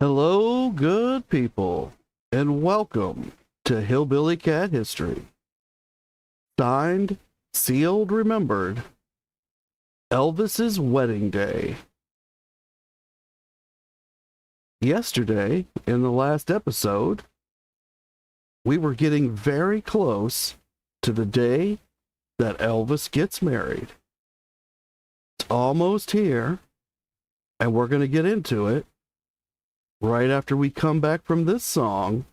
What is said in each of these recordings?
Hello, good people, and welcome to Hillbilly Cat History. Signed, sealed, remembered, Elvis's wedding day. Yesterday, in the last episode, we were getting very close to the day that Elvis gets married. It's almost here, and we're going to get into it right after we come back from this song.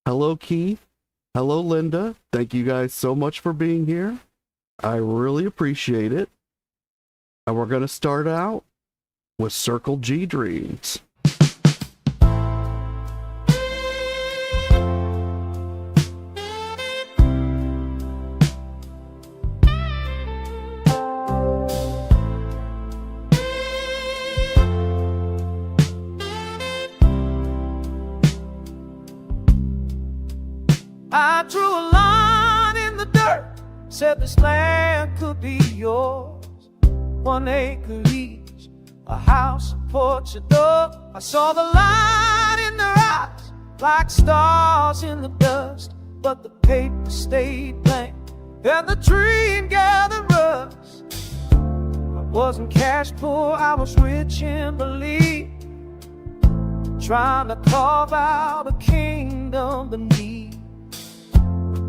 Hello, Keith. Hello, Linda. Thank you guys so much for being here. I really appreciate it. And we're going to start out with Circle G Dreams. I drew a line in the dirt, said this land could be yours. 1 acre each, a house, a porch, a door. I saw the light in their eyes, like stars in the dust. But the paper stayed blank, and the dream gathered rust. I wasn't cash poor, I was rich in belief, trying to carve out a kingdom beneath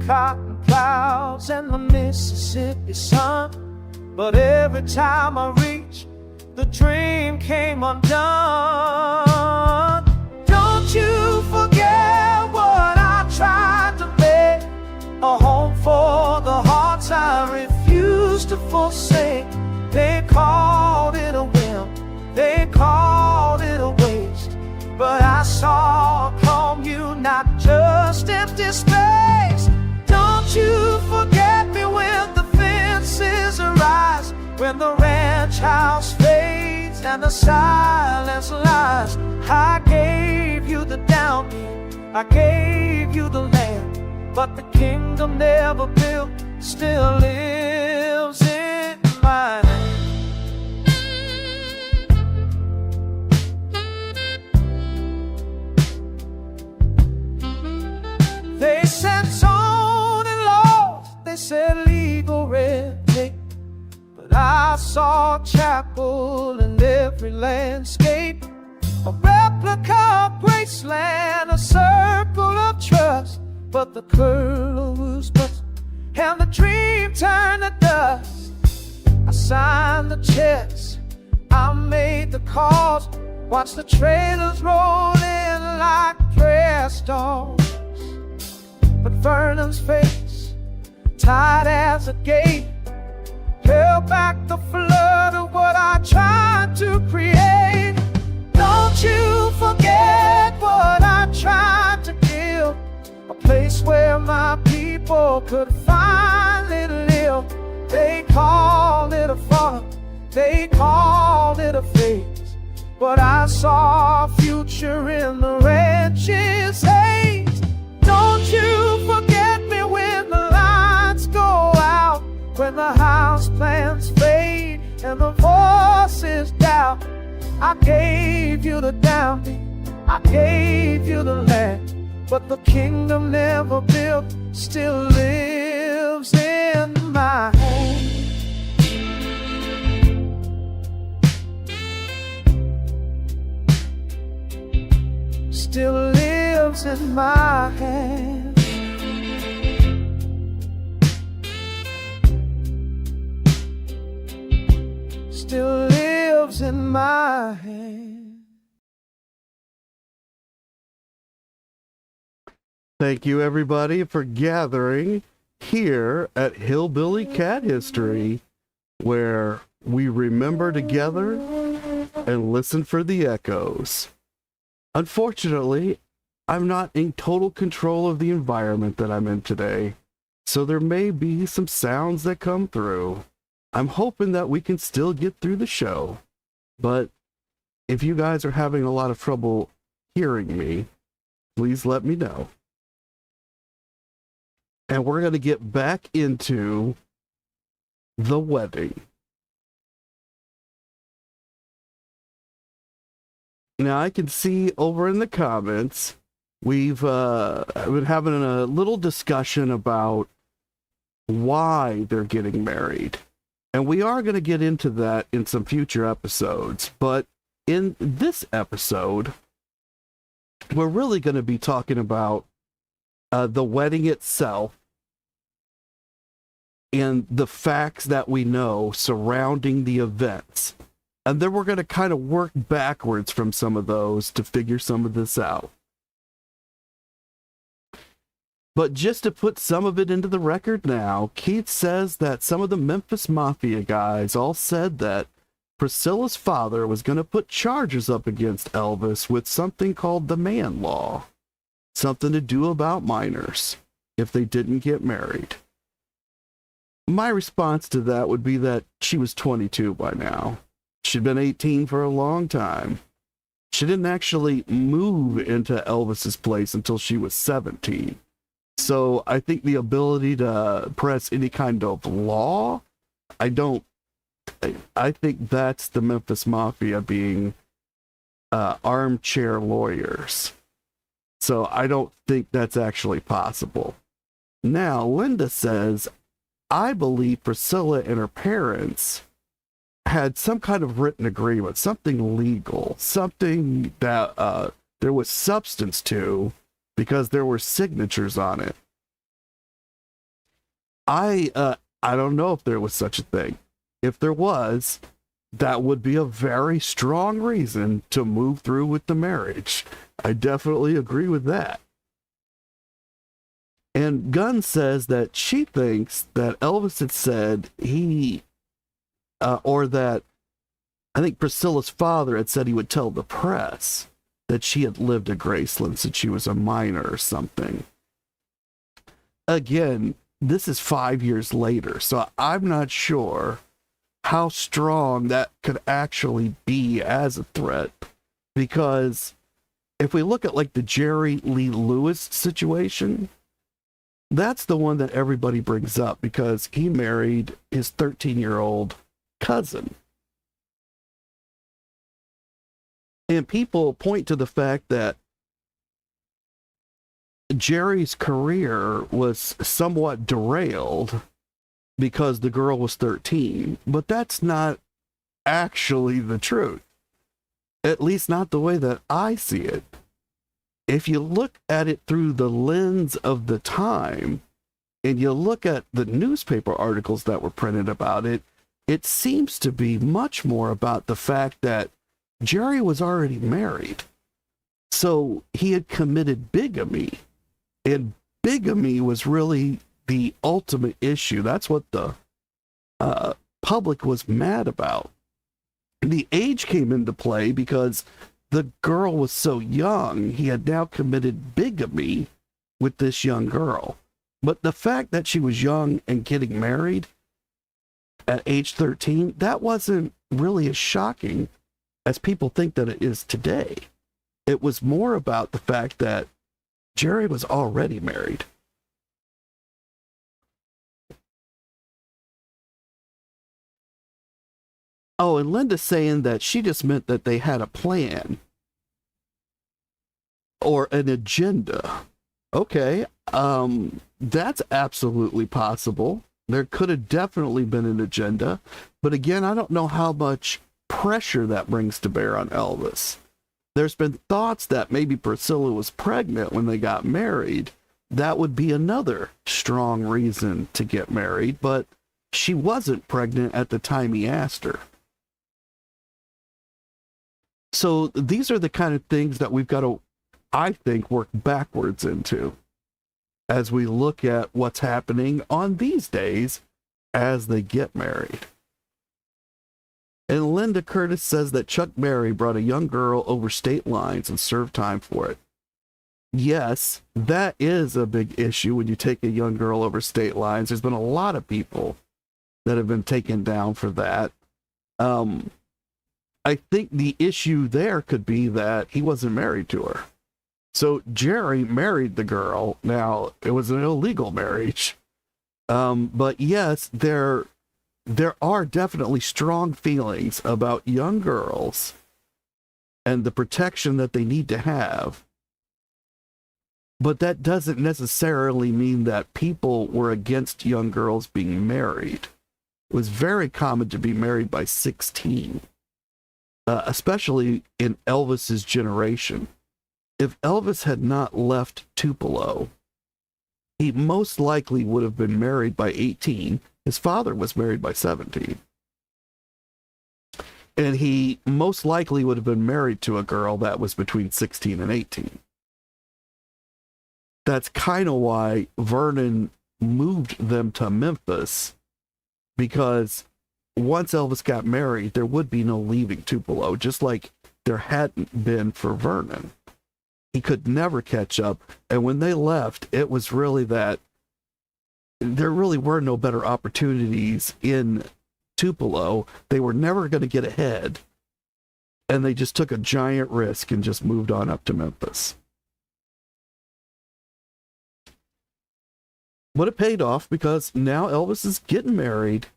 cotton clouds and the Mississippi sun. But every time I reached, the dream came undone. Don't you forget what I tried to make, a home for the hearts I refused to forsake. They called it a whim, they called it a waste, but I saw a commune, not just empty space. Don't you forget me when the fences arise, when the ranch house fades and the silence lies. I gave you the down payment, I gave you the land, but the kingdom never built still lives in my hand. They said they said legal red tape, but I saw a chapel in every landscape, a replica of Graceland, a circle of trust. But the curl was bust, and the dream turned to dust. I signed the checks, I made the calls, watched the trailers roll in like prayer storms. But Vernon's face, tight as a gate, held back the flood of what I tried to create. Don't you forget what I tried to give, a place where my people could finally live. They called it a farm, they called it a phase, but I saw a future in the ranch's haze. Don't you forget me when the lights go out, when the house plans fade and the voices doubt. I gave you the down payment, I gave you the land, but the kingdom never built still lives in my hand. Still lives in my hand. Still lives in my hand. Thank you, everybody, for gathering here at Hillbilly Cat History, where we remember together and listen for the echoes. Unfortunately, I'm not in total control of the environment that I'm in today, so there may be some sounds that come through. I'm hoping that we can still get through the show, but if you guys are having a lot of trouble hearing me, please let me know. And we're going to get back into the wedding. Now I can see over in the comments, we've been having a little discussion about why they're getting married. And we are going to get into that in some future episodes. But in this episode, we're really going to be talking about the wedding itself and the facts that we know surrounding the events. And then we're going to kind of work backwards from some of those to figure some of this out. But just to put some of it into the record now, Keith says that some of the Memphis Mafia guys all said that Priscilla's father was going to put charges up against Elvis with something called the man law. Something to do about minors if they didn't get married. My response to that would be that she was 22 by now. She'd been 18 for a long time. She didn't actually move into Elvis's place until she was 17. So I think the ability to press any kind of law, I think that's the Memphis Mafia being armchair lawyers. So I don't think that's actually possible. Now, Linda says, I believe Priscilla and her parents had some kind of written agreement, something legal, something that there was substance to because there were signatures on it. I don't know if there was such a thing. If there was, that would be a very strong reason to move through with the marriage. I definitely agree with that. And Gunn says that she thinks that Elvis had said or that I think Priscilla's father had said he would tell the press that she had lived at Graceland since she was a minor or something. Again, this is 5 years later, so I'm not sure how strong that could actually be as a threat, because if we look at like the Jerry Lee Lewis situation, that's the one that everybody brings up because he married his 13-year-old cousin. And people point to the fact that Jerry's career was somewhat derailed because the girl was 13, but that's not actually the truth. At least not the way that I see it. If you look at it through the lens of the time, and you look at the newspaper articles that were printed about it, it seems to be much more about the fact that Jerry was already married. So he had committed bigamy, and bigamy was really the ultimate issue. That's what the public was mad about. The age came into play because the girl was so young. He had now committed bigamy with this young girl. But the fact that she was young and getting married at age 13, that wasn't really as shocking as people think that it is today. It was more about the fact that Jerry was already married. Oh, and Linda's saying that she just meant that they had a plan or an agenda. Okay, that's absolutely possible. There could have definitely been an agenda, but again, I don't know how much pressure that brings to bear on Elvis. There's been thoughts that maybe Priscilla was pregnant when they got married. That would be another strong reason to get married, but she wasn't pregnant at the time he asked her. So these are the kind of things that we've got to, I think, work backwards into as we look at what's happening on these days as they get married. And Linda Curtis says that Chuck Berry brought a young girl over state lines and served time for it. Yes, that is a big issue when you take a young girl over state lines. There's been a lot of people that have been taken down for that. I think the issue there could be that he wasn't married to her. So Jerry married the girl. Now, it was an illegal marriage. But yes, there are definitely strong feelings about young girls and the protection that they need to have. But that doesn't necessarily mean that people were against young girls being married. It was very common to be married by 16, especially in Elvis's generation. If Elvis had not left Tupelo, he most likely would have been married by 18. His father was married by 17. And he most likely would have been married to a girl that was between 16 and 18. That's kind of why Vernon moved them to Memphis, because once Elvis got married, there would be no leaving Tupelo, just like there hadn't been for Vernon. He could never catch up. And when they left, it was really that there really were no better opportunities in Tupelo. They were never going to get ahead. And they just took a giant risk and just moved on up to Memphis. But it paid off, because now Elvis is getting married.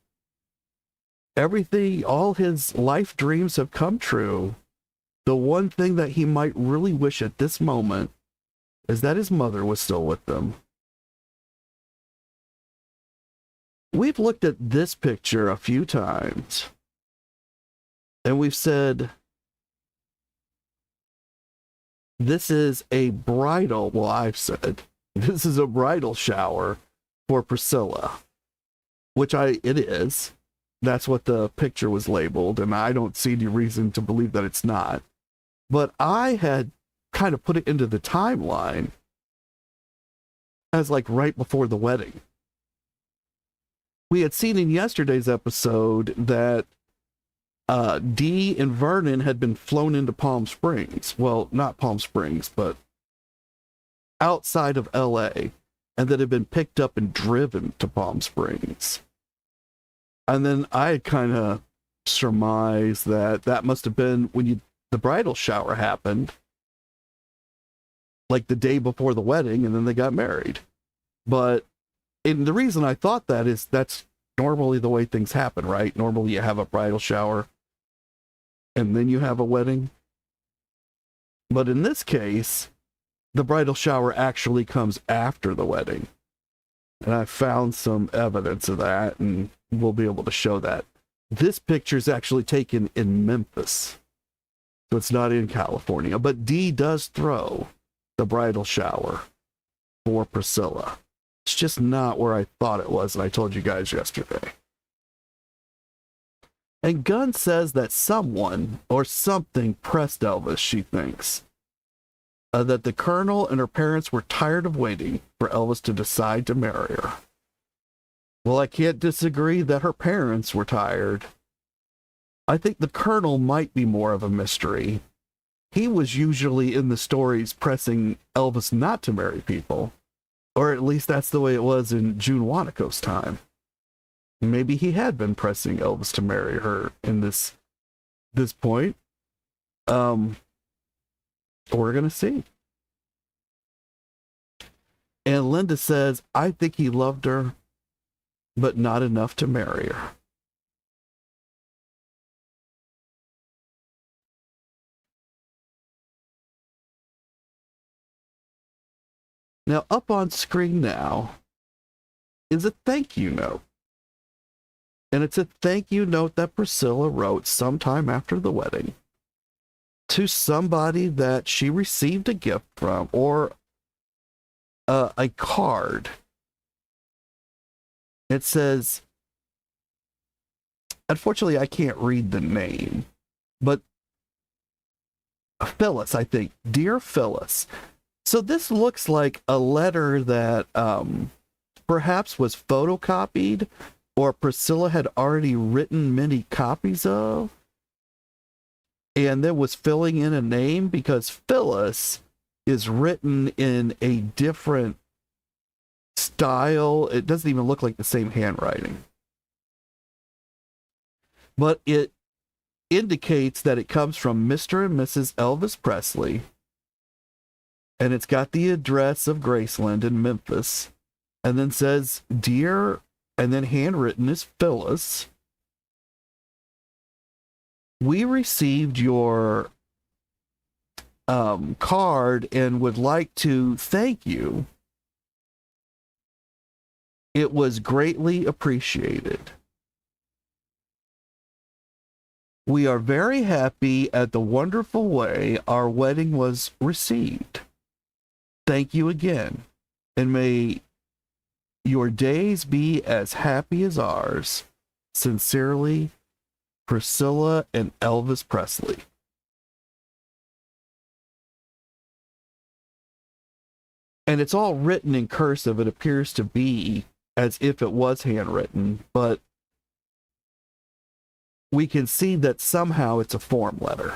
Everything, all his life dreams have come true. The one thing that he might really wish at this moment is that his mother was still with them. We've looked at this picture a few times, and we've said, this is a bridal, well, I've said, this is a bridal shower for Priscilla, which it is. That's what the picture was labeled, and I don't see any reason to believe that it's not. But I had kind of put it into the timeline as like right before the wedding. We had seen in yesterday's episode that Dee and Vernon had been flown into Palm Springs. Well, not Palm Springs, but outside of LA, and that had been picked up and driven to Palm Springs. And then I kind of surmised that that must have been when the bridal shower happened, like the day before the wedding, and then they got married. But the reason I thought that is that's normally the way things happen, right? Normally you have a bridal shower and then you have a wedding. But in this case, the bridal shower actually comes after the wedding. And I found some evidence of that, and we'll be able to show that. This picture is actually taken in Memphis. So it's not in California, but Dee does throw the bridal shower for Priscilla. It's just not where I thought it was, and I told you guys yesterday. And Gunn says that someone or something pressed Elvis, she thinks. That the colonel and her parents were tired of waiting for Elvis to decide to marry her. Well, I can't disagree that her parents were tired. I think the colonel might be more of a mystery. He was usually in the stories pressing Elvis not to marry people, or at least that's the way it was in June Wanaco's time. Maybe he had been pressing Elvis to marry her in this point. We're gonna see. And Linda says, I think he loved her, but not enough to marry her. Now, up on screen now is a thank you note. And it's a thank you note that Priscilla wrote sometime after the wedding to somebody that she received a gift from, or a card. It says, unfortunately, I can't read the name, but Phyllis, I think. Dear Phyllis. So this looks like a letter that perhaps was photocopied, or Priscilla had already written many copies of, and then was filling in a name, because Phyllis is written in a different style. It doesn't even look like the same handwriting. But it indicates that it comes from Mr. and Mrs. Elvis Presley, and it's got the address of Graceland in Memphis, and then says, Dear, and then handwritten is Phyllis. We received your card and would like to thank you. It was greatly appreciated. We are very happy at the wonderful way our wedding was received. Thank you again, and may your days be as happy as ours. Sincerely, Priscilla and Elvis Presley. And it's all written in cursive. It appears to be as if it was handwritten, but we can see that somehow it's a form letter.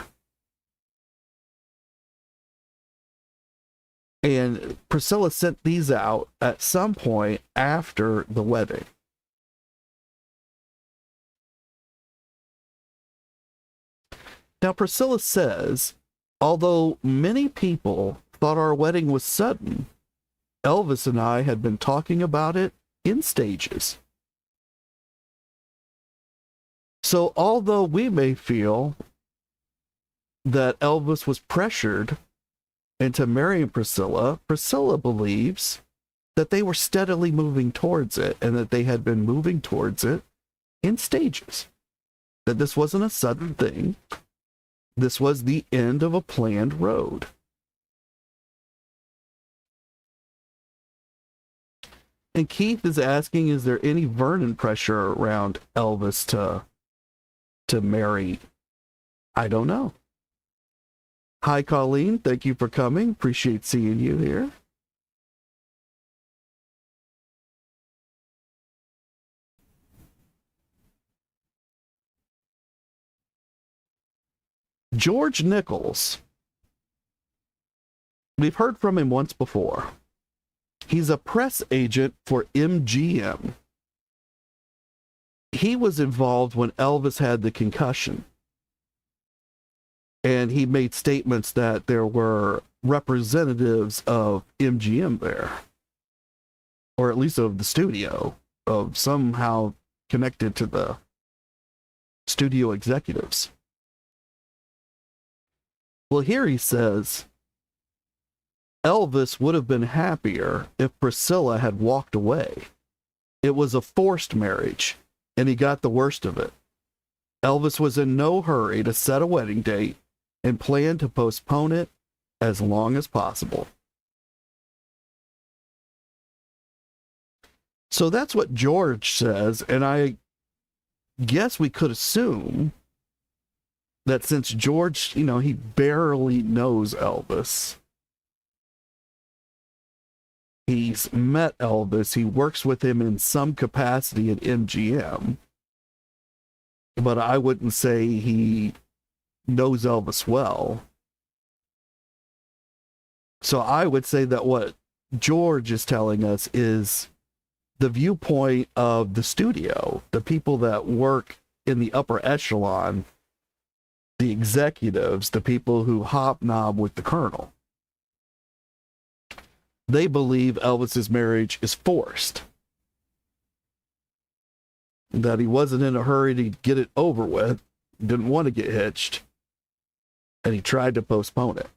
And Priscilla sent these out at some point after the wedding. Now, Priscilla says, although many people thought our wedding was sudden, Elvis and I had been talking about it in stages. So, although we may feel that Elvis was pressured into marrying Priscilla, Priscilla believes that they were steadily moving towards it and that they had been moving towards it in stages. That this wasn't a sudden thing. This was the end of a planned road. And Keith is asking, is there any Vernon pressure around Elvis to marry? I don't know. Hi, Colleen. Thank you for coming. Appreciate seeing you here. George Nichols. We've heard from him once before. He's a press agent for MGM. He was involved when Elvis had the concussion. And he made statements that there were representatives of MGM there, or at least of the studio, of somehow connected to the studio executives. Well, here he says, Elvis would have been happier if Priscilla had walked away. It was a forced marriage, and he got the worst of it. Elvis was in no hurry to set a wedding date and planned to postpone it as long as possible. So that's what George says, and I guess we could assume that since George, he barely knows Elvis, he's met Elvis, he works with him in some capacity at MGM, but I wouldn't say he knows Elvis well. So I would say that what George is telling us is the viewpoint of the studio, the people that work in the upper echelon, the executives, the people who hobnob with the colonel. They believe Elvis's marriage is forced, that he wasn't in a hurry to get it over with, didn't want to get hitched, and he tried to postpone it.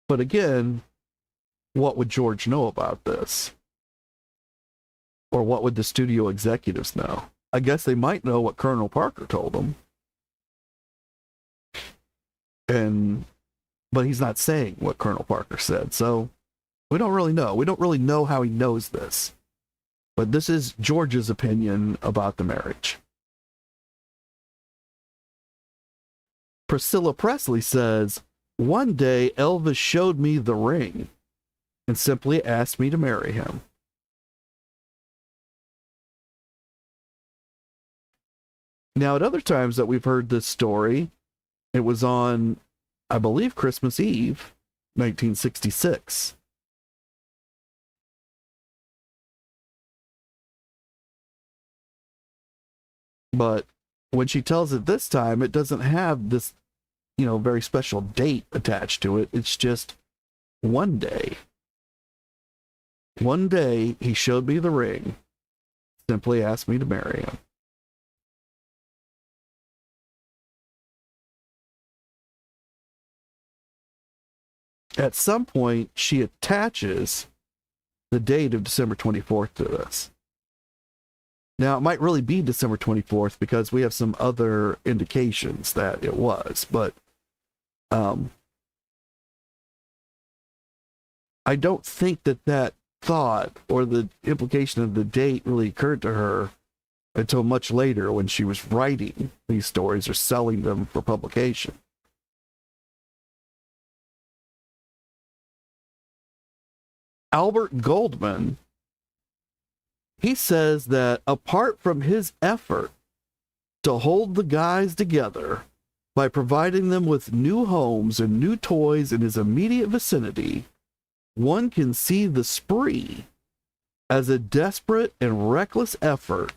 But again, what would George know about this? Or what would the studio executives know? I guess they might know what Colonel Parker told them. But he's not saying what Colonel Parker said, so we don't really know. We don't really know how he knows this. But this is George's opinion about the marriage. Priscilla Presley says, one day Elvis showed me the ring and simply asked me to marry him. Now, at other times that we've heard this story, it was on, I believe, Christmas Eve, 1966. But when she tells it this time, it doesn't have this, very special date attached to it. It's just one day. One day, he showed me the ring, simply asked me to marry him. At some point, she attaches the date of December 24th to this. Now, it might really be December 24th because we have some other indications that it was, but I don't think that thought or the implication of the date really occurred to her until much later when she was writing these stories or selling them for publication. Albert Goldman, he says that apart from his effort to hold the guys together by providing them with new homes and new toys in his immediate vicinity, one can see the spree as a desperate and reckless effort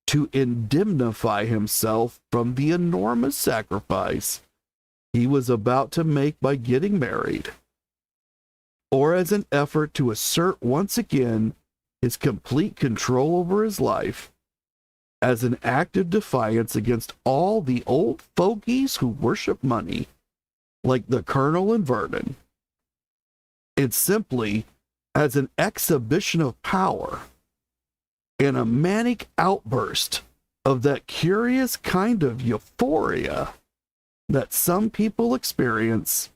to indemnify himself from the enormous sacrifice he was about to make by getting married, or as an effort to assert once again his complete control over his life, as an act of defiance against all the old fogies who worship money, like the Colonel and Vernon. It's simply as an exhibition of power and a manic outburst of that curious kind of euphoria that some people experience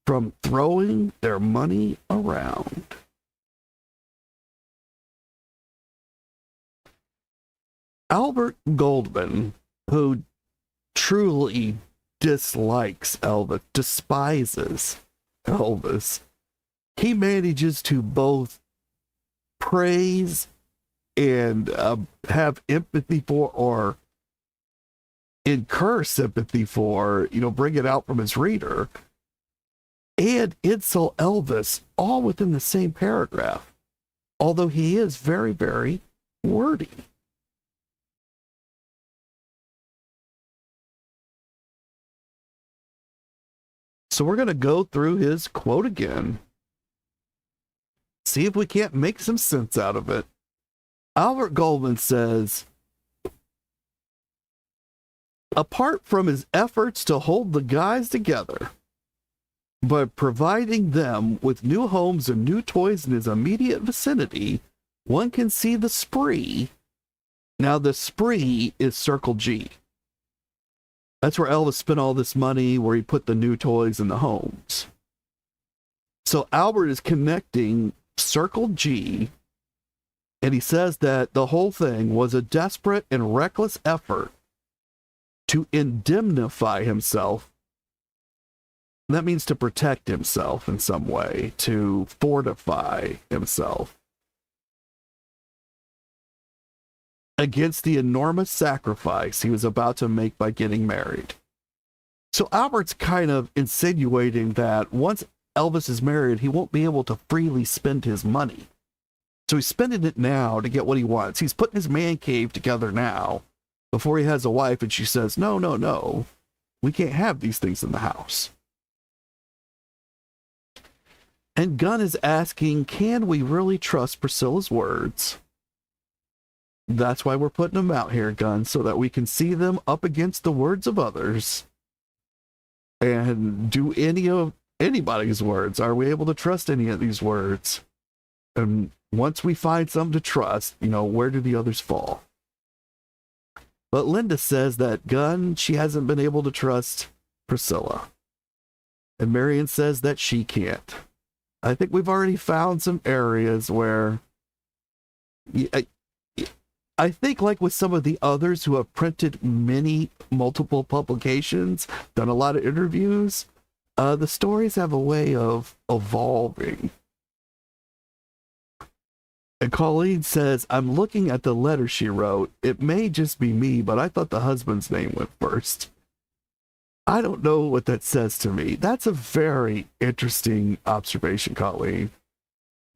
from throwing their money around. Albert Goldman, who truly dislikes Elvis, despises Elvis, he manages to both praise and have empathy for, or incur sympathy for, bring it out from his reader, and insult Elvis all within the same paragraph, although he is very, very wordy. So we're going to go through his quote again, see if we can't make some sense out of it. Albert Goldman says, apart from his efforts to hold the guys together by providing them with new homes and new toys in his immediate vicinity, one can see the spree. Now, the spree is Circle G. That's where Elvis spent all this money, where he put the new toys in the homes. So Albert is connecting Circle G, and he says that the whole thing was a desperate and reckless effort to indemnify himself. That means to protect himself in some way, to fortify himself against the enormous sacrifice he was about to make by getting married. So Albert's kind of insinuating that once Elvis is married, he won't be able to freely spend his money. So he's spending it now to get what he wants. He's putting his man cave together now before he has a wife, and she says, no, we can't have these things in the house. And Gunn is asking, can we really trust Priscilla's words? That's why we're putting them out here, Gunn, so that we can see them up against the words of others. And do anybody's words? Are we able to trust any of these words? And once we find some to trust, where do the others fall? But Linda says that Gunn, she hasn't been able to trust Priscilla. And Marion says that she can't. I think we've already found some areas where I think, like with some of the others who have printed multiple publications, done a lot of interviews, the stories have a way of evolving. And Colleen says, I'm looking at the letter she wrote. It may just be me, but I thought the husband's name went first. I don't know what that says to me. That's a very interesting observation, Colleen.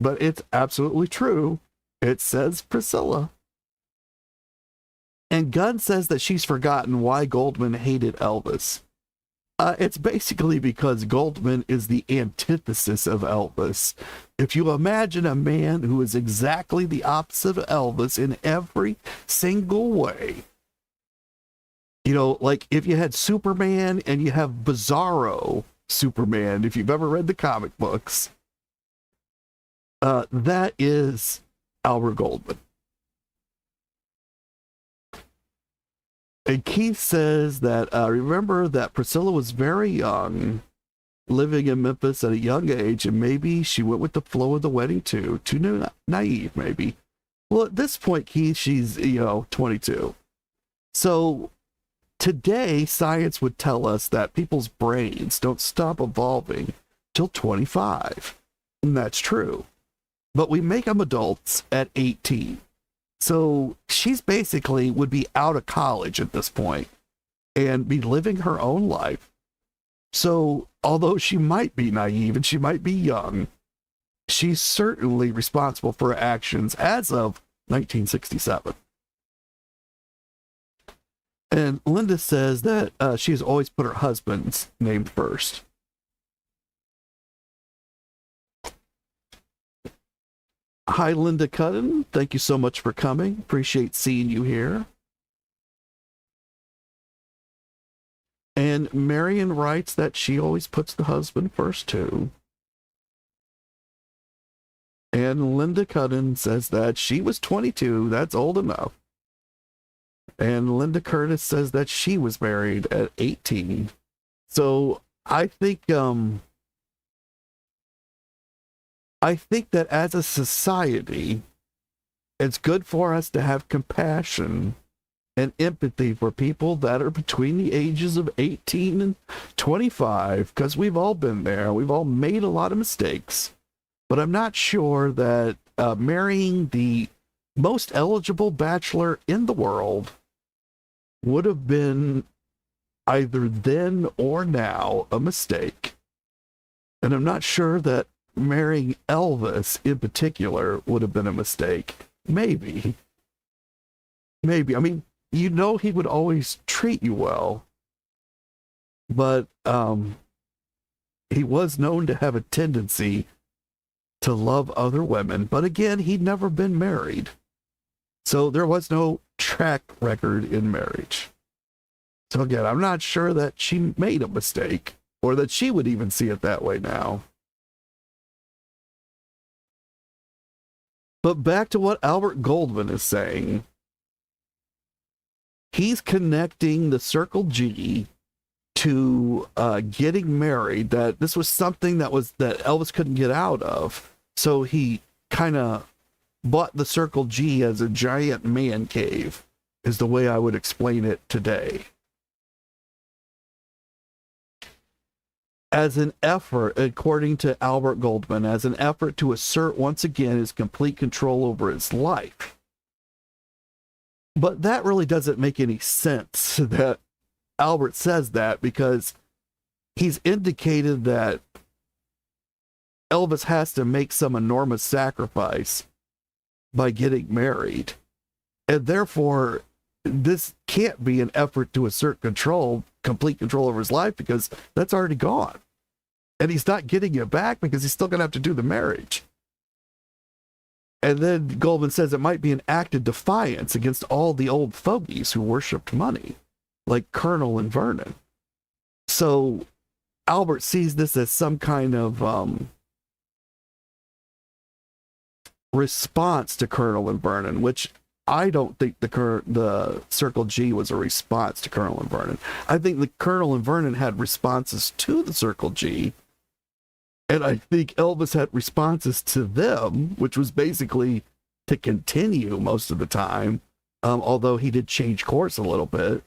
But it's absolutely true. It says Priscilla. And Gunn says that she's forgotten why Goldman hated Elvis. It's basically because Goldman is the antithesis of Elvis. If you imagine a man who is exactly the opposite of Elvis in every single way, like if you had Superman and you have Bizarro Superman, if you've ever read the comic books, that is Albert Goldman. And Keith says that, remember that Priscilla was very young, living in Memphis at a young age, and maybe she went with the flow of the wedding too naive, maybe. Well, at this point, Keith, she's, 22. So today, science would tell us that people's brains don't stop evolving till 25. And that's true. But we make them adults at 18. So she's basically would be out of college at this point and be living her own life. So although she might be naive and she might be young, she's certainly responsible for her actions as of 1967. And Linda says that she has always put her husband's name first. Hi, Linda Cutton. Thank you so much for coming. Appreciate seeing you here. And Marion writes that she always puts the husband first, too. And Linda Cutton says that she was 22. That's old enough. And Linda Curtis says that she was married at 18. So I think that as a society, it's good for us to have compassion and empathy for people that are between the ages of 18 and 25, because we've all been there. We've all made a lot of mistakes. But I'm not sure that marrying the most eligible bachelor in the world would have been either then or now a mistake. And I'm not sure that marrying Elvis in particular would have been a mistake. Maybe. I mean, he would always treat you well, but he was known to have a tendency to love other women. But again, he'd never been married, so there was no track record in marriage. So again, I'm not sure that she made a mistake or that she would even see it that way now. But back to what Albert Goldman is saying. He's connecting the Circle G to getting married, that this was something that Elvis couldn't get out of. So he kind of bought the Circle G as a giant man cave, is the way I would explain it today. As an effort, according to Albert Goldman, as an effort to assert once again his complete control over his life. But that really doesn't make any sense that Albert says that, because he's indicated that Elvis has to make some enormous sacrifice by getting married. And therefore, this can't be an effort to assert complete control over his life, because that's already gone. And he's not getting it back because he's still going to have to do the marriage. And then Goldman says it might be an act of defiance against all the old fogies who worshipped money, like Colonel and Vernon. So Albert sees this as some kind of response to Colonel and Vernon, which I don't think the Circle G was a response to Colonel and Vernon. I think the Colonel and Vernon had responses to the Circle G, and I think Elvis had responses to them, which was basically to continue most of the time, although he did change course a little bit.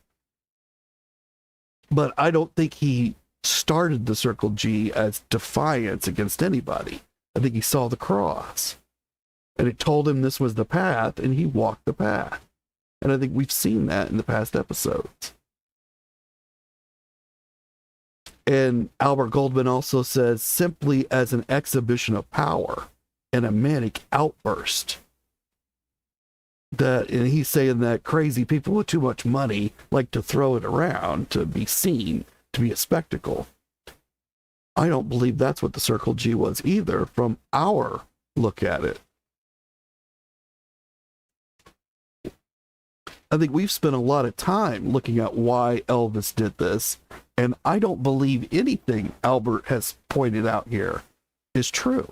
But I don't think he started the Circle G as defiance against anybody. I think he saw the cross, and it told him this was the path, and he walked the path. And I think we've seen that in the past episodes. And Albert Goldman also says, simply as an exhibition of power and a manic outburst. And he's saying that crazy people with too much money like to throw it around to be seen, to be a spectacle. I don't believe that's what the Circle G was either, from our look at it. I think we've spent a lot of time looking at why Elvis did this, And I don't believe anything Albert has pointed out here is true.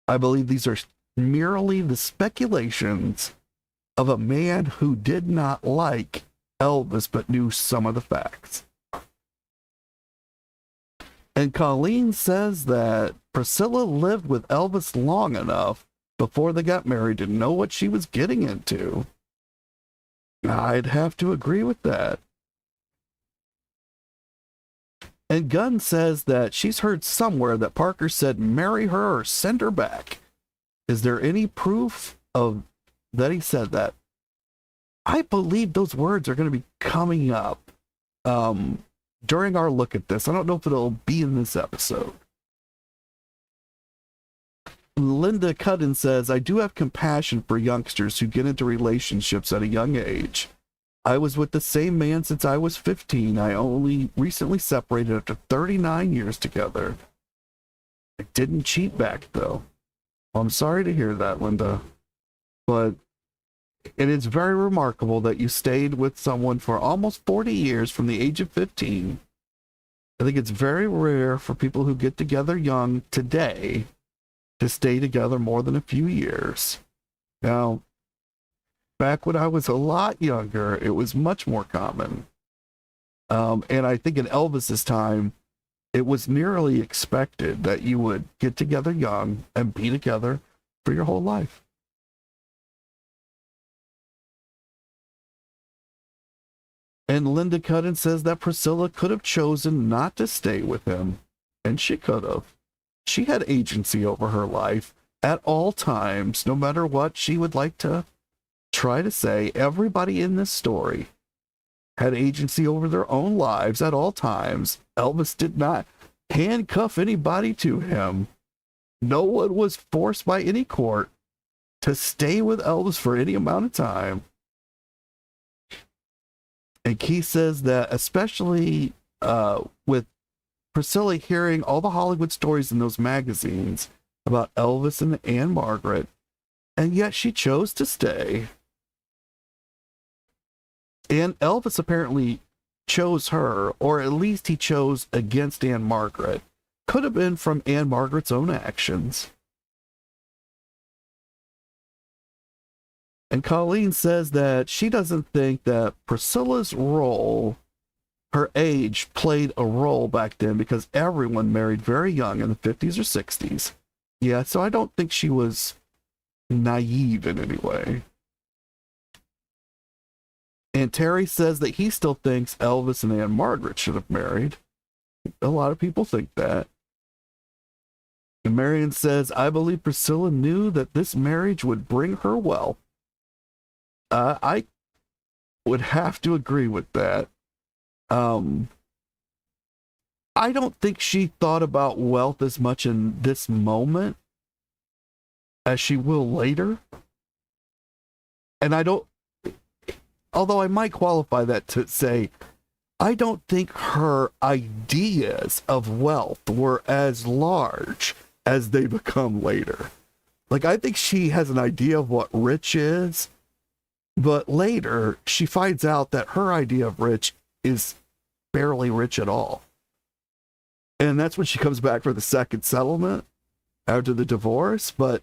I believe these are merely the speculations of a man who did not like Elvis but knew some of the facts. And Colleen says that Priscilla lived with Elvis long enough before they got married to know what she was getting into. I'd have to agree with that. And Gunn says that she's heard somewhere that Parker said marry her or send her back. Is there any proof of that he said that? I believe those words are going to be coming up during our look at this. I don't know if it'll be in this episode. Linda Cudden says, I do have compassion for youngsters who get into relationships at a young age. I was with the same man since I was 15. I only recently separated after 39 years together. I didn't cheat back, though. Well, I'm sorry to hear that, Linda. But it is very remarkable that you stayed with someone for almost 40 years from the age of 15. I think it's very rare for people who get together young today to stay together more than a few years. Now, back when I was a lot younger, it was much more common. And I think in Elvis's time, it was nearly expected that you would get together young and be together for your whole life. And Linda Cudden says that Priscilla could have chosen not to stay with him, and she could have. She had agency over her life at all times, no matter what she would like to try to say. Everybody in this story had agency over their own lives at all times. Elvis did not handcuff anybody to him. No one was forced by any court to stay with Elvis for any amount of time. And Keith says that especially with Priscilla hearing all the Hollywood stories in those magazines about Elvis and Anne Margaret, and yet she chose to stay. And Elvis apparently chose her, or at least he chose against Anne Margaret. Could have been from Anne Margaret's own actions. And Colleen says that she doesn't think that Priscilla's role, her age, played a role back then because everyone married very young in the 50s or 60s. Yeah, so I don't think she was naive in any way. And Terry says that he still thinks Elvis and Anne Margaret should have married. A lot of people think that. And Marion says, I believe Priscilla knew that this marriage would bring her wealth. I would have to agree with that. I don't think she thought about wealth as much in this moment as she will later. And I don't, although I might qualify that to say, I don't think her ideas of wealth were as large as they become later. Like, I think she has an idea of what rich is, but later she finds out that her idea of rich is barely rich at all. And that's when she comes back for the second settlement after the divorce. But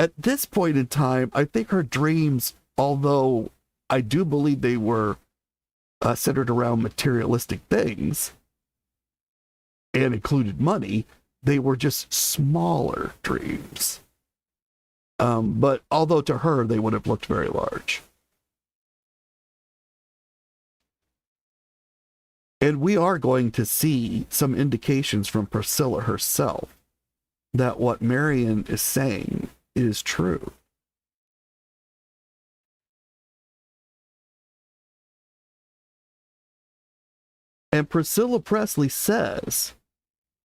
at this point in time, I think her dreams, although I do believe they were centered around materialistic things and included money, they were just smaller dreams. But although to her, they would have looked very large. And we are going to see some indications from Priscilla herself that what Marion is saying is true. And Priscilla Presley says,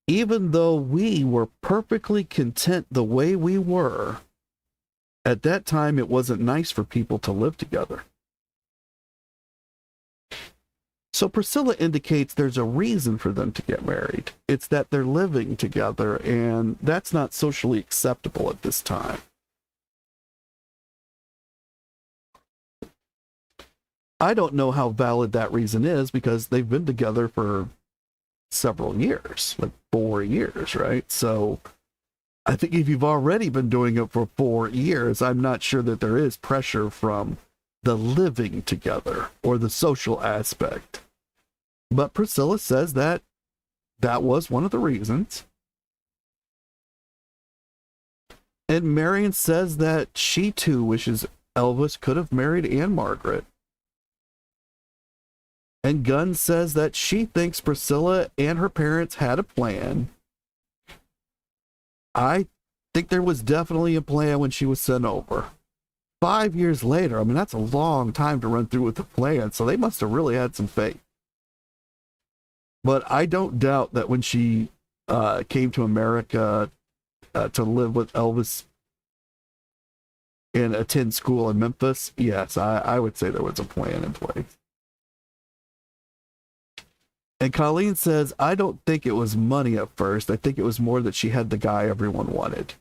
even though we were perfectly content the way we were, at that time it wasn't nice for people to live together. So Priscilla indicates there's a reason for them to get married. It's that they're living together, and that's not socially acceptable at this time. I don't know how valid that reason is because they've been together for several years, like 4 years, right? So I think if you've already been doing it for 4 years, I'm not sure that there is pressure from the living together or the social aspect. But Priscilla says that that was one of the reasons. And Marion says that she too wishes Elvis could have married Anne Margaret. And Gunn says that she thinks Priscilla and her parents had a plan. I think there was definitely a plan when she was sent over. 5 years later, I mean, that's a long time to run through with the plan, so they must have really had some faith. But I don't doubt that when she came to America to live with Elvis and attend school in Memphis, yes, I would say there was a plan in place. And Colleen says, I don't think it was money at first. I think it was more that she had the guy everyone wanted.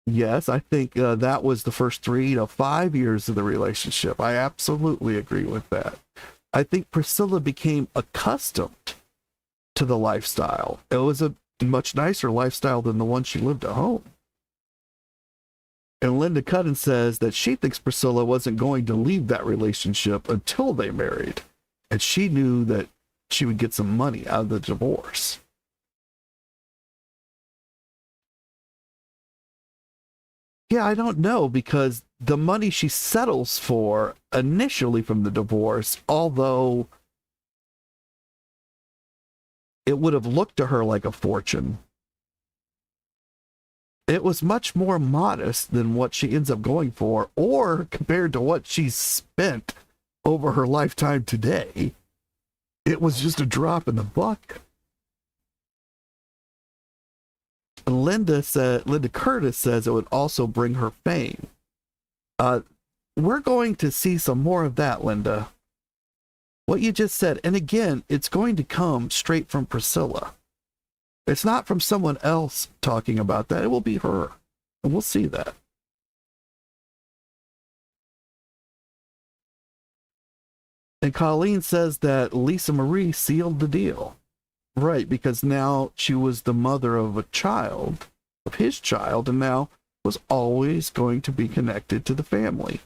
Yes, I think that was the first 3 to 5 years of the relationship. I absolutely agree with that. I think Priscilla became accustomed to the lifestyle. It was a much nicer lifestyle than the one she lived at home. And Linda Cudden says that she thinks Priscilla wasn't going to leave that relationship until they married. And she knew that she would get some money out of the divorce. Yeah, I don't know, because the money she settles for initially from the divorce, although it would have looked to her like a fortune, it was much more modest than what she ends up going for, or compared to what she's spent over her lifetime today. It was just a drop in the bucket. Linda Curtis says it would also bring her fame. We're going to see some more of that, Linda. What you just said, and again, it's going to come straight from Priscilla. It's not from someone else talking about that. It will be her. And we'll see that. And Colleen says that Lisa Marie sealed the deal. Right, because now she was the mother of a child, of his child, and now was always going to be connected to the family.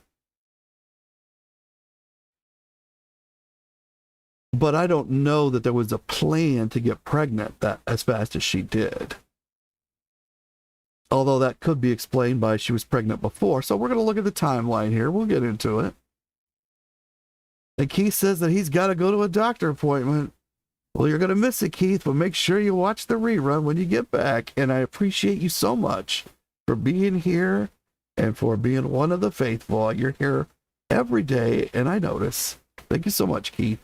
But I don't know that there was a plan to get pregnant that as fast as she did. Although that could be explained by she was pregnant before. So we're going to look at the timeline here. We'll get into it. And Keith says that he's got to go to a doctor appointment. Well, you're going to miss it, Keith, but make sure you watch the rerun when you get back. And I appreciate you so much for being here and for being one of the faithful. You're here every day, and I notice. Thank you so much, Keith.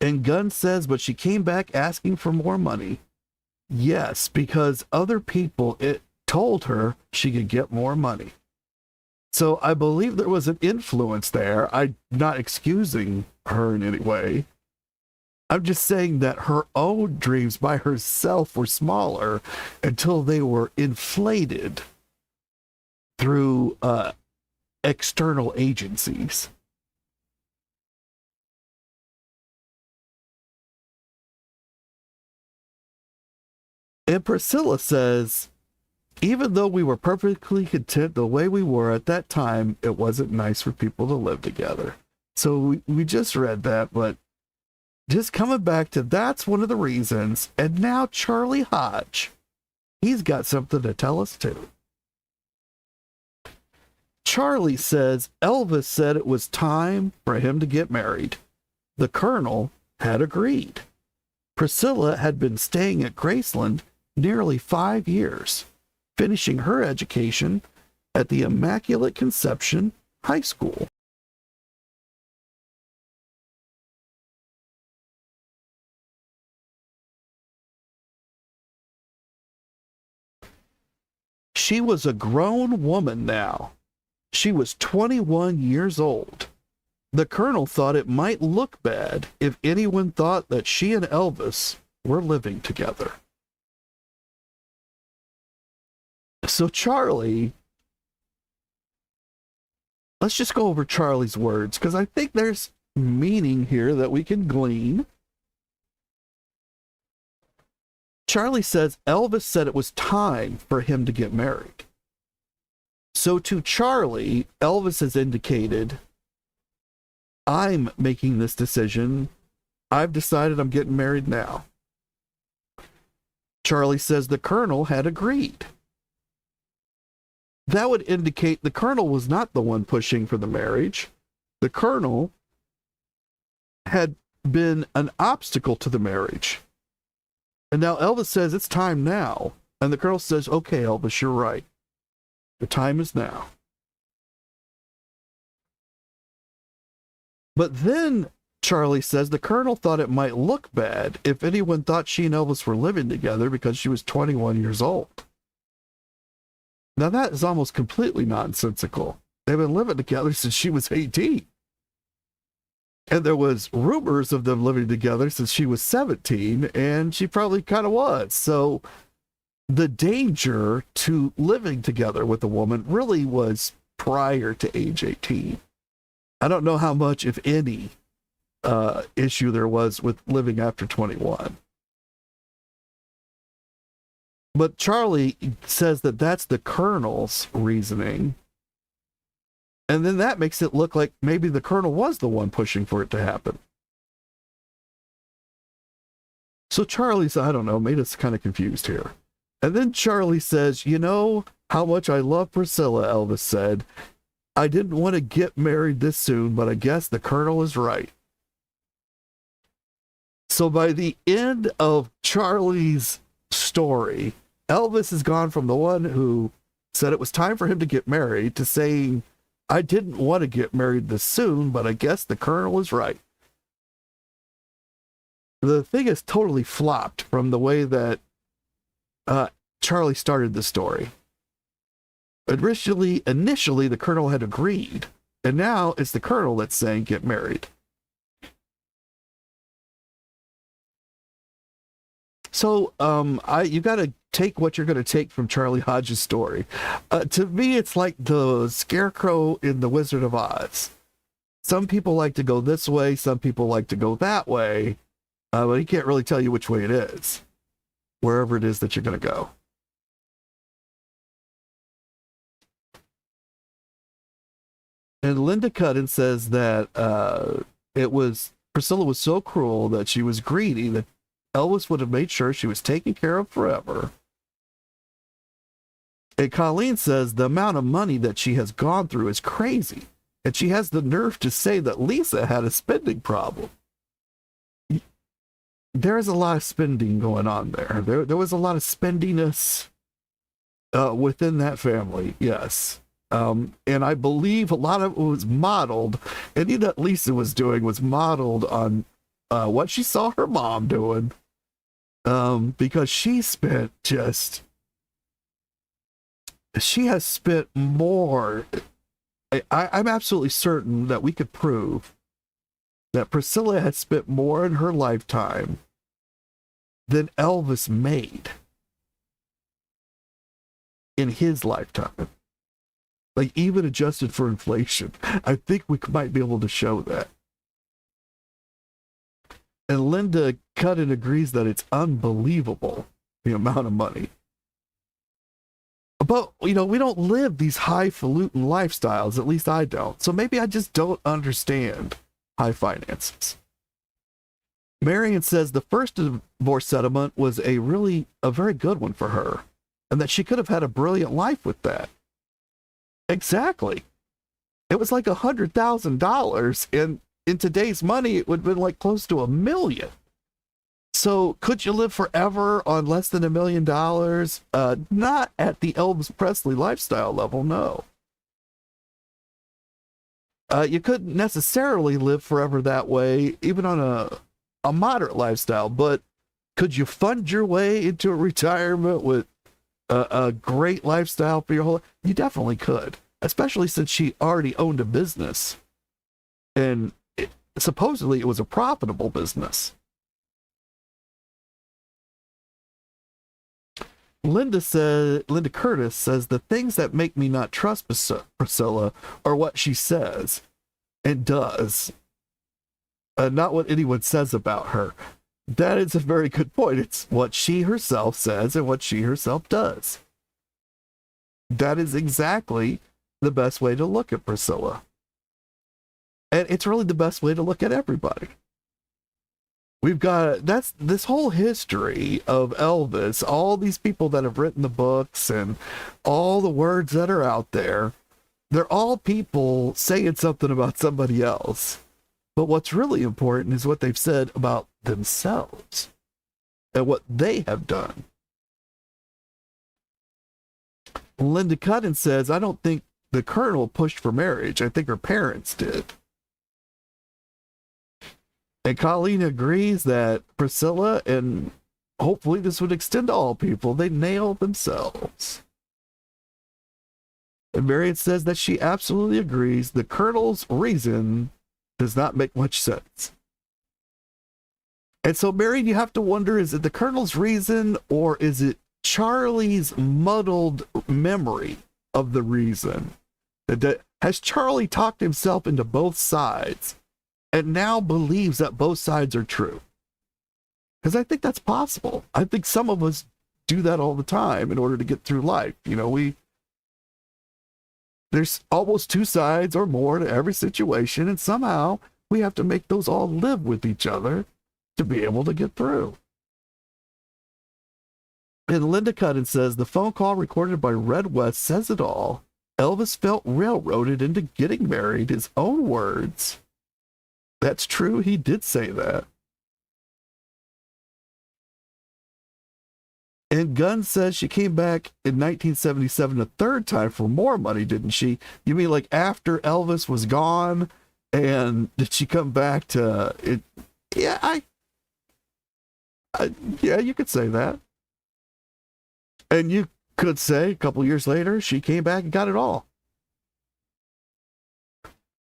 And Gunn says, but she came back asking for more money. Yes, because other people told her she could get more money. So I believe there was an influence there. I'm not excusing her in any way. I'm just saying that her own dreams by herself were smaller until they were inflated through external agencies. And Priscilla says, even though we were perfectly content the way we were at that time, it wasn't nice for people to live together. So we just read that, but just coming back to that's one of the reasons. And now Charlie Hodge, he's got something to tell us too. Charlie says Elvis said it was time for him to get married. The Colonel had agreed. Priscilla had been staying at Graceland nearly 5 years, finishing her education at the Immaculate Conception High School. She was a grown woman now. She was 21 years old. The Colonel thought it might look bad if anyone thought that she and Elvis were living together. So Charlie, let's just go over Charlie's words, because I think there's meaning here that we can glean. Charlie says Elvis said it was time for him to get married. So to Charlie, Elvis has indicated, I'm making this decision. I've decided I'm getting married now. Charlie says the Colonel had agreed. That would indicate the Colonel was not the one pushing for the marriage. The Colonel had been an obstacle to the marriage. And now Elvis says it's time now. And the Colonel says, okay, Elvis, you're right. The time is now. But then Charlie says the Colonel thought it might look bad if anyone thought she and Elvis were living together because she was 21 years old. Now that is almost completely nonsensical. They've been living together since she was 18. And there was rumors of them living together since she was 17, and she probably kind of was. So the danger to living together with a woman really was prior to age 18. I don't know how much, if any, issue there was with living after 21. But Charlie says that that's the Colonel's reasoning. And then that makes it look like maybe the Colonel was the one pushing for it to happen. So Charlie's, I don't know, made us kind of confused here. And then Charlie says, you know how much I love Priscilla, Elvis said. I didn't want to get married this soon, but I guess the Colonel is right. So by the end of Charlie's story, Elvis has gone from the one who said it was time for him to get married to saying, I didn't want to get married this soon, but I guess the Colonel is right. The thing is totally flopped from the way that Charlie started the story. Initially, the Colonel had agreed, and now it's the Colonel that's saying get married. So you got to take what you're going to take from Charlie Hodge's story. To me, it's like the scarecrow in The Wizard of Oz. Some people like to go this way, some people like to go that way, but he can't really tell you which way it is, wherever it is that you're going to go. And Linda Cudden says that Priscilla was so cruel that she was greedy that Elvis would have made sure she was taken care of forever. And Colleen says the amount of money that she has gone through is crazy. And she has the nerve to say that Lisa had a spending problem. There's a lot of spending going on there. There was a lot of spendiness within that family, yes. And I believe a lot of it was modeled, anything that Lisa was doing was modeled on what she saw her mom doing. Because she has spent more. I'm absolutely certain that we could prove that Priscilla had spent more in her lifetime than Elvis made in his lifetime. Like, even adjusted for inflation. I think we might be able to show that. And Linda Cudden agrees that it's unbelievable, the amount of money. But, we don't live these highfalutin lifestyles, at least I don't. So maybe I just don't understand high finances. Marion says the first divorce settlement was a very good one for her, and that she could have had a brilliant life with that. Exactly. It was like $100,000, and in today's money, it would have been like close to $1 million. So could you live forever on less than $1 million? Not at the Elvis Presley lifestyle level, no. You couldn't necessarily live forever that way, even on a moderate lifestyle, but could you fund your way into a retirement with a great lifestyle for your whole life? You definitely could, especially since she already owned a business. And supposedly it was a profitable business. Linda Curtis says the things that make me not trust Priscilla are what she says and does. not what anyone says about her. That is a very good point. It's what she herself says and what she herself does. That is exactly the best way to look at Priscilla. And it's really the best way to look at everybody. We've got, that's this whole history of Elvis, all these people that have written the books and all the words that are out there, they're all people saying something about somebody else. But what's really important is what they've said about themselves and what they have done. Linda Cutton says, I don't think the Colonel pushed for marriage. I think her parents did. And Colleen agrees that Priscilla, and hopefully this would extend to all people, they nailed themselves. And Marion says that she absolutely agrees the Colonel's reason does not make much sense. And so, Marion, you have to wonder, is it the Colonel's reason or is it Charlie's muddled memory of the reason? Has Charlie talked himself into both sides and now believes that both sides are true? Because I think that's possible. I think some of us do that all the time in order to get through life. You know, there's almost two sides or more to every situation, and somehow we have to make those all live with each other to be able to get through. And Linda Cutton says, the phone call recorded by Red West says it all. Elvis felt railroaded into getting married, his own words. That's true, he did say that. And Gunn says she came back in 1977 a third time for more money, didn't she? You mean like after Elvis was gone? And did she come back to it? Yeah, yeah, you could say that. And you could say a couple years later, she came back and got it all.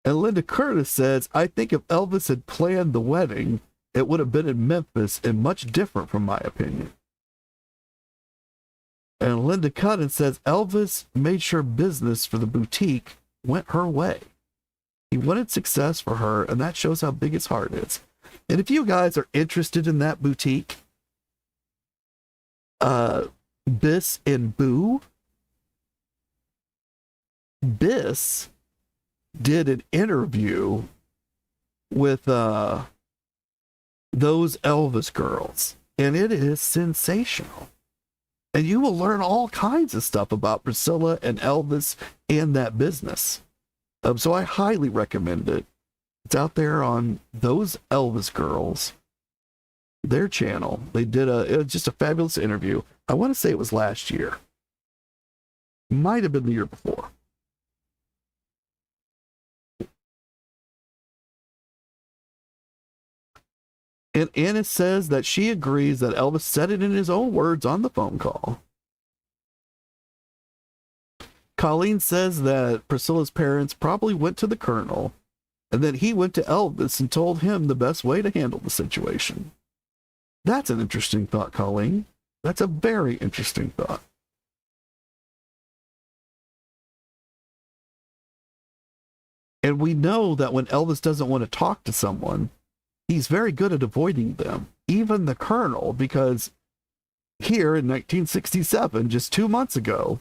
And Linda Curtis says, I think if Elvis had planned the wedding, it would have been in Memphis and much different from my opinion. And Linda Cutton says, Elvis made sure business for the boutique went her way. He wanted success for her, and that shows how big his heart is. And if you guys are interested in that boutique, Biss and Boo, Biss did an interview with those Elvis girls, and it is sensational. And you will learn all kinds of stuff about Priscilla and Elvis and that business. So I highly recommend it. It's out there on those Elvis girls, their channel. They did it was just a fabulous interview. I want to say it was last year. Might have been the year before. And Anna says that she agrees that Elvis said it in his own words on the phone call. Colleen says that Priscilla's parents probably went to the Colonel, and then he went to Elvis and told him the best way to handle the situation. That's an interesting thought, Colleen. That's a very interesting thought. And we know that when Elvis doesn't want to talk to someone, he's very good at avoiding them, even the Colonel, because here in 1967, just 2 months ago,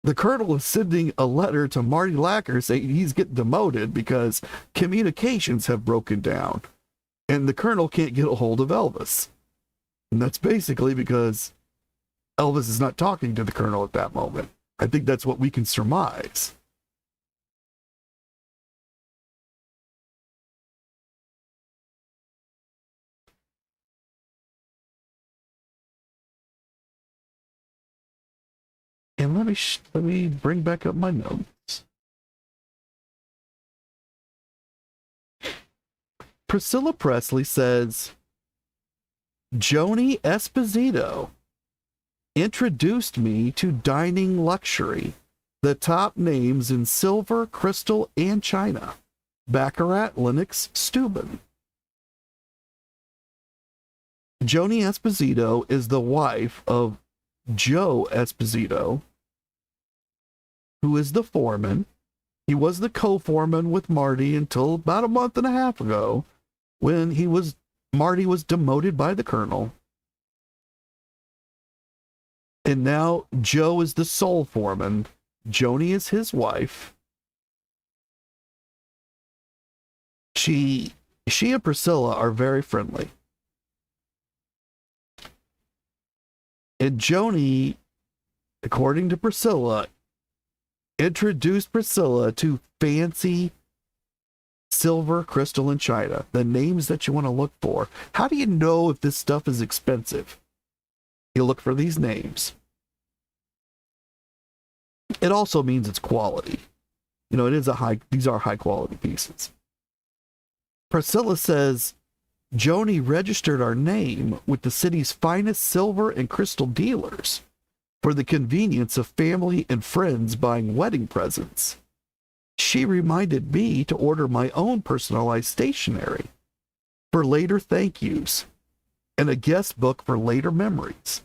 the Colonel is sending a letter to Marty Lacker saying he's getting demoted because communications have broken down and the Colonel can't get a hold of Elvis. And that's basically because Elvis is not talking to the Colonel at that moment. I think that's what we can surmise. And let me bring back up my notes. Priscilla Presley says, Joni Esposito introduced me to dining luxury, the top names in silver, crystal, and china. Baccarat, Lennox, Steuben. Joni Esposito is the wife of Joe Esposito, who is the foreman. He was the co-foreman with Marty until about a month and a half ago, when Marty was demoted by the colonel. And now Joe is the sole foreman. Joni is his wife. She and Priscilla are very friendly. And Joni, according to Priscilla, introduced Priscilla to fancy silver, crystal, and china, the names that you want to look for. How do you know if this stuff is expensive? You look for these names. It also means it's quality. You know, these are high quality pieces. Priscilla says, Joni registered our name with the city's finest silver and crystal dealers for the convenience of family and friends buying wedding presents. She reminded me to order my own personalized stationery for later thank yous and a guest book for later memories.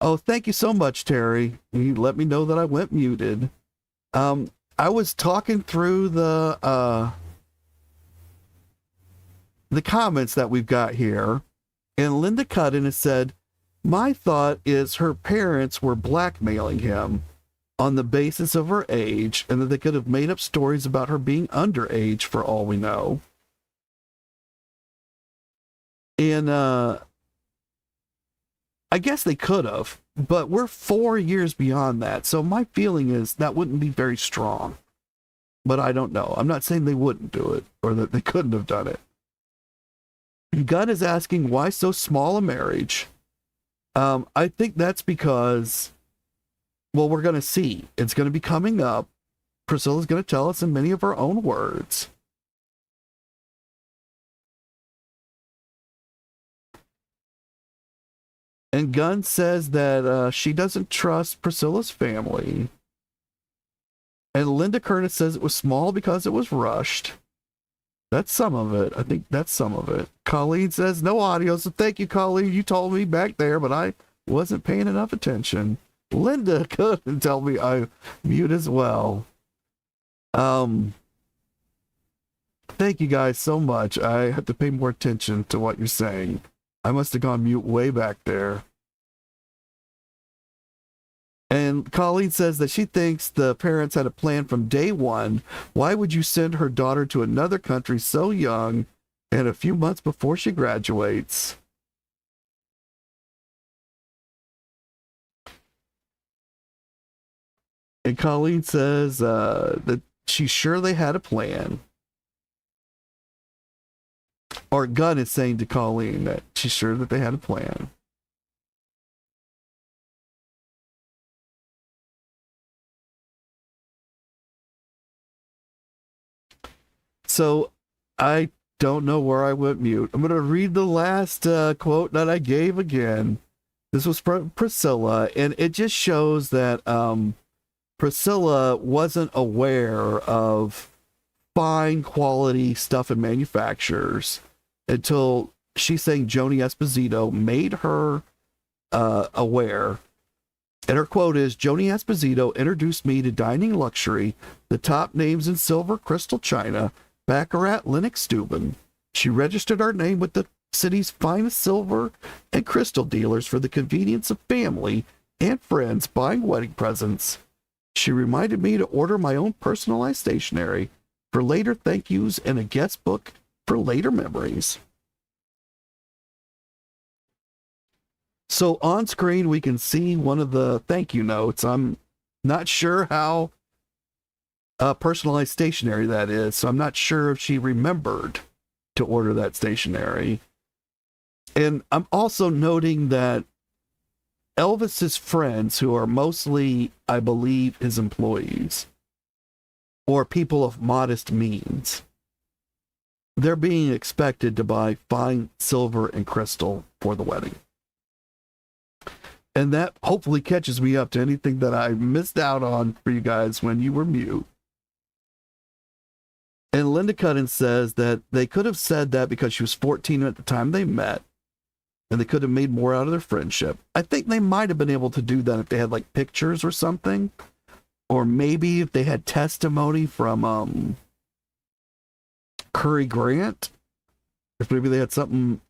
Oh, thank you so much, Terry. You let me know that I went muted. I was talking through the comments that we've got here, and Linda Cudden has said, my thought is her parents were blackmailing him on the basis of her age, and that they could have made up stories about her being underage for all we know. And I guess they could have, but we're 4 years beyond that. So my feeling is that wouldn't be very strong. But I don't know. I'm not saying they wouldn't do it or that they couldn't have done it. Gunn is asking, why so small a marriage? I think that's because, well, we're going to see. It's going to be coming up. Priscilla's going to tell us in many of her own words. And Gunn says that she doesn't trust Priscilla's family. And Linda Curtis says it was small because it was rushed. That's some of it. I think that's some of it. Colleen says no audio, so thank you, Colleen. You told me back there, but I wasn't paying enough attention. Linda couldn't tell me I mute as well. Thank you guys so much. I have to pay more attention to what you're saying. I must have gone mute way back there. And Colleen says that she thinks the parents had a plan from day one. Why would you send her daughter to another country so young and a few months before she graduates? And Colleen says that she's sure they had a plan. Or Gunn is saying to Colleen that she's sure that they had a plan. So I don't know where I went mute. I'm going to read the last quote that I gave again. This was from Priscilla, and it just shows that Priscilla wasn't aware of fine quality stuff in manufacturers until she's saying Joni Esposito made her aware. And her quote is, Joni Esposito introduced me to dining luxury, the top names in silver, crystal china, Baccarat, Lennox Steuben. She registered our name with the city's finest silver and crystal dealers for the convenience of family and friends buying wedding presents. She reminded me to order my own personalized stationery for later thank yous and a guest book for later memories. So on screen, we can see one of the thank you notes. I'm not sure how personalized stationery that is, so I'm not sure if she remembered to order that stationery. And I'm also noting that Elvis's friends, who are mostly, I believe, his employees, or people of modest means, they're being expected to buy fine silver and crystal for the wedding. And that hopefully catches me up to anything that I missed out on for you guys when you were mute. And Linda Cudden says that they could have said that because she was 14 at the time they met, and they could have made more out of their friendship. I think they might have been able to do that if they had like pictures or something, or maybe if they had testimony from Curry Grant, if maybe they had something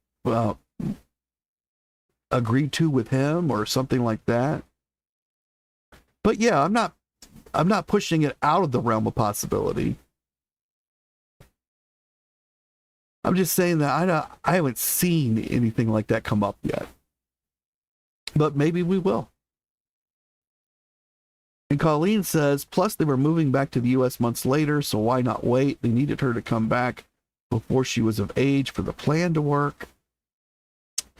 agreed to with him or something like that. But yeah, I'm not pushing it out of the realm of possibility. I'm just saying that I haven't seen anything like that come up yet. But maybe we will. And Colleen says, plus they were moving back to the U.S. months later, so why not wait? They needed her to come back before she was of age for the plan to work.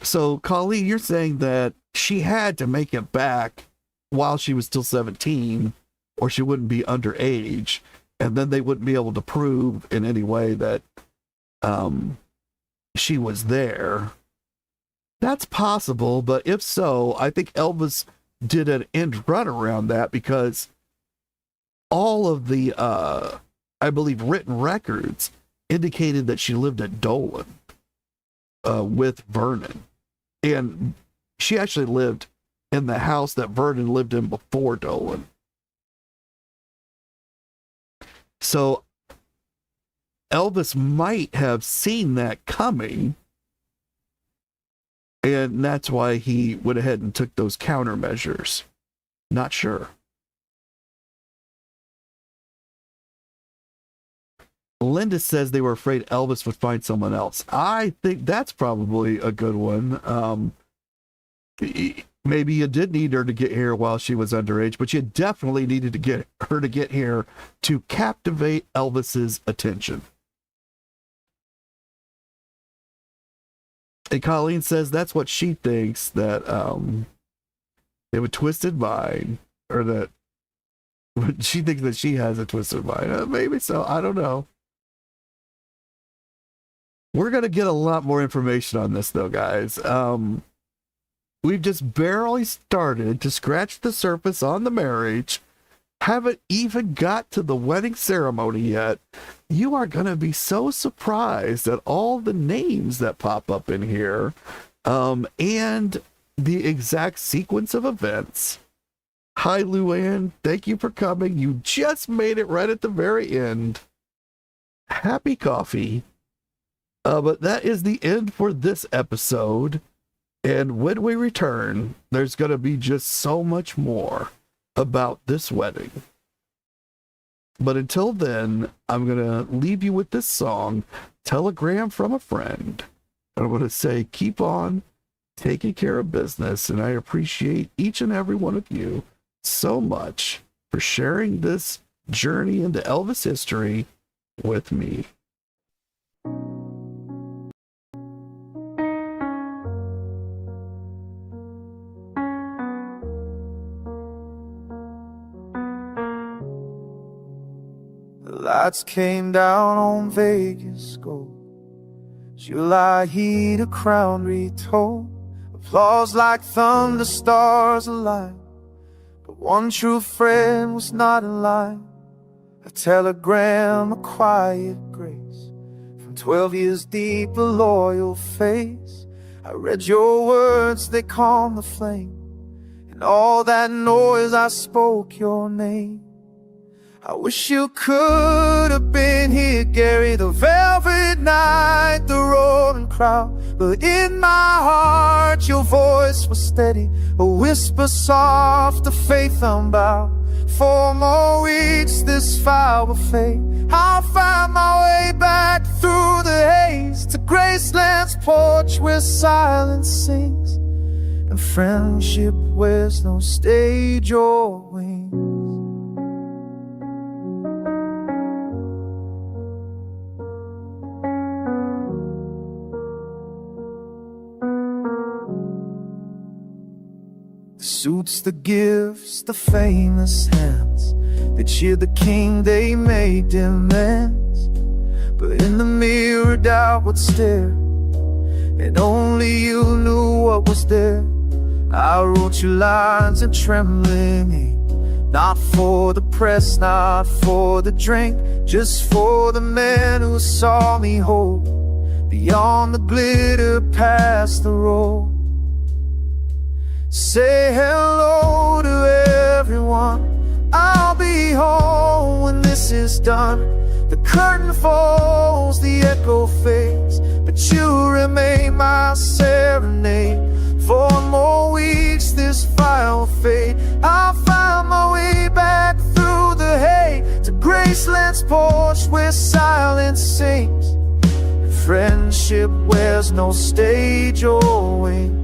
So, Colleen, you're saying that she had to make it back while she was still 17, or she wouldn't be underage, and then they wouldn't be able to prove in any way that she was there. That's possible, but if so, I think Elvis did an end run around that because all of the, I believe, written records indicated that she lived at Dolan with Vernon. And she actually lived in the house that Vernon lived in before Dolan. So Elvis might have seen that coming, and that's why he went ahead and took those countermeasures. Not sure. Linda says they were afraid Elvis would find someone else. I think that's probably a good one. Maybe you did need her to get here while she was underage, but you definitely needed to get her to get here to captivate Elvis's attention. And Colleen says that's what she thinks, that they have a twisted mind, or that she thinks that she has a twisted mind. Maybe so. I don't know. We're going to get a lot more information on this, though, guys. We've just barely started to scratch the surface on the marriage. Haven't even got to the wedding ceremony yet. You are going to be so surprised at all the names that pop up in here, and the exact sequence of events. Hi, Luann. Thank you for coming. You just made it right at the very end. Happy coffee. But that is the end for this episode. And when we return, there's going to be just so much more about this wedding. But until then, I'm going to leave you with this song, Telegram from a Friend. I'm going to say, keep on taking care of business. And I appreciate each and every one of you so much for sharing this journey into Elvis history with me. Lights came down on Vegas gold. July heat, a crown retold. Applause like thunder, stars alive. But one true friend was not in line. A telegram, a quiet grace. From 12 years deep, a loyal face. I read your words, they calmed the flame. In all that noise, I spoke your name. I wish you could have been here, Gary. The velvet night, the roaring crowd. But in my heart, your voice was steady. A whisper soft, a faith unbowed. 4 more weeks, this fire will fade. I'll find my way back through the haze to Graceland's porch where silence sings and friendship wears no stage or wings. The suits, the gifts, the famous hands, they cheered the king, they made demands. But in the mirror doubt would stare, and only you knew what was there. I wrote you lines in trembling ink, not for the press, not for the drink, just for the man who saw me hold beyond the glitter, past the road. Say hello to everyone, I'll be home when this is done. The curtain falls, the echo fades, but you remain my serenade. 4 more weeks, this fire will fade. I'll find my way back through the hay to Graceland's porch where silence sings. Friendship wears no stage or wing.